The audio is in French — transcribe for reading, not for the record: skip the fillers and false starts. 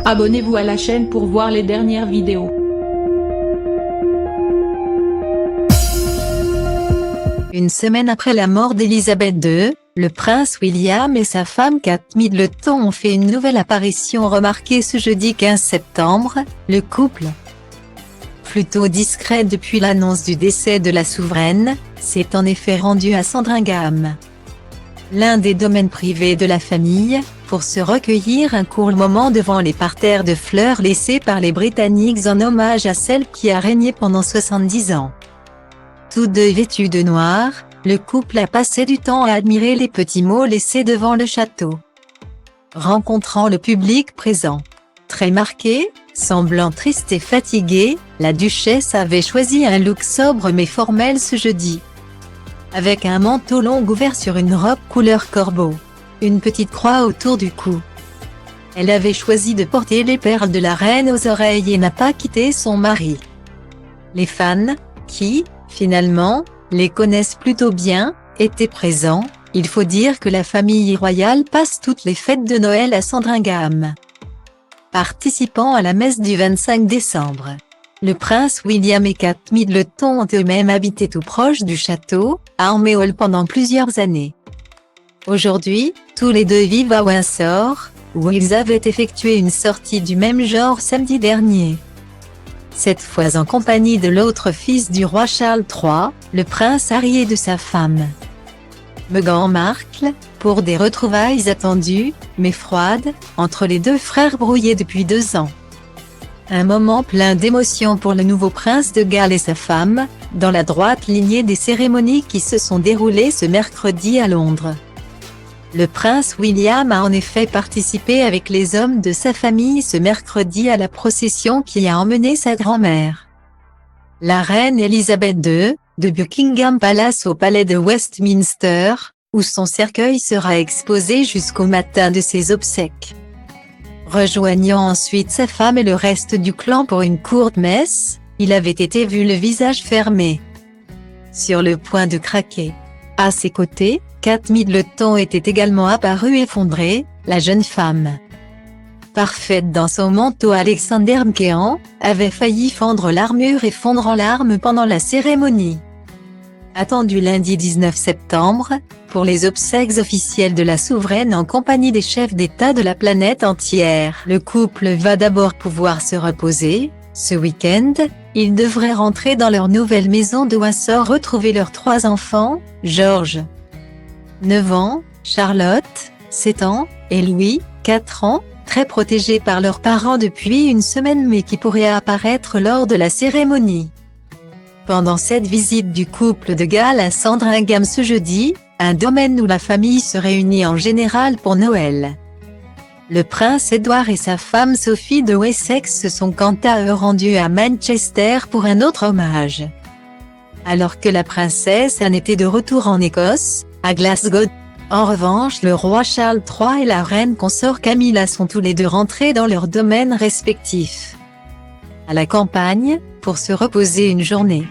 Abonnez-vous à la chaîne pour voir les dernières vidéos. Une semaine après la mort d'Élisabeth II, le prince William et sa femme Kate Middleton ont fait une nouvelle apparition remarquée ce jeudi 15 septembre. Le couple, plutôt discret depuis l'annonce du décès de la souveraine, s'est en effet rendu à Sandringham, l'un des domaines privés de la famille, pour se recueillir un court moment devant les parterres de fleurs laissés par les Britanniques en hommage à celle qui a régné pendant 70 ans. Tous deux vêtus de noir, le couple a passé du temps à admirer les petits mots laissés devant le château. Rencontrant le public présent, très marqué, semblant triste et fatiguée, la duchesse avait choisi un look sobre mais formel ce jeudi, avec un manteau long ouvert sur une robe couleur corbeau, une petite croix autour du cou. Elle avait choisi de porter les perles de la reine aux oreilles et n'a pas quitté son mari. Les fans, qui, finalement, les connaissent plutôt bien, étaient présents. Il faut dire que la famille royale passe toutes les fêtes de Noël à Sandringham, participant à la messe du 25 décembre. Le prince William et Kate Middleton ont eux-mêmes habité tout proche du château, à Orméols pendant plusieurs années. Aujourd'hui, tous les deux vivent à Windsor, où ils avaient effectué une sortie du même genre samedi dernier. Cette fois en compagnie de l'autre fils du roi Charles III, le prince Harry et de sa femme, Meghan Markle, pour des retrouvailles attendues, mais froides, entre les deux frères brouillés depuis 2 ans. Un moment plein d'émotions pour le nouveau prince de Galles et sa femme, dans la droite lignée des cérémonies qui se sont déroulées ce mercredi à Londres. Le prince William a en effet participé avec les hommes de sa famille ce mercredi à la procession qui a emmené sa grand-mère, la reine Élisabeth II, de Buckingham Palace au palais de Westminster, où son cercueil sera exposé jusqu'au matin de ses obsèques. Rejoignant ensuite sa femme et le reste du clan pour une courte messe, il avait été vu le visage fermé, sur le point de craquer. À ses côtés, Kate Middleton était également apparue effondrée, la jeune femme, parfaite dans son manteau Alexander McQueen, avait failli fendre l'armure et fondre en larmes pendant la cérémonie. Attendu lundi 19 septembre, pour les obsèques officielles de la souveraine en compagnie des chefs d'État de la planète entière. Le couple va d'abord pouvoir se reposer. Ce week-end, ils devraient rentrer dans leur nouvelle maison de Windsor retrouver leurs 3 enfants, George, 9 ans, Charlotte, 7 ans, et Louis, 4 ans, très protégés par leurs parents depuis une semaine mais qui pourraient apparaître lors de la cérémonie. Pendant cette visite du couple de Galles à Sandringham ce jeudi, un domaine où la famille se réunit en général pour Noël, le prince Édouard et sa femme Sophie de Wessex se sont quant à eux rendus à Manchester pour un autre hommage, alors que la princesse Anne était de retour en Écosse, à Glasgow. En revanche, le roi Charles III et la reine consort Camilla sont tous les deux rentrés dans leurs domaines respectifs, à la campagne, pour se reposer une journée.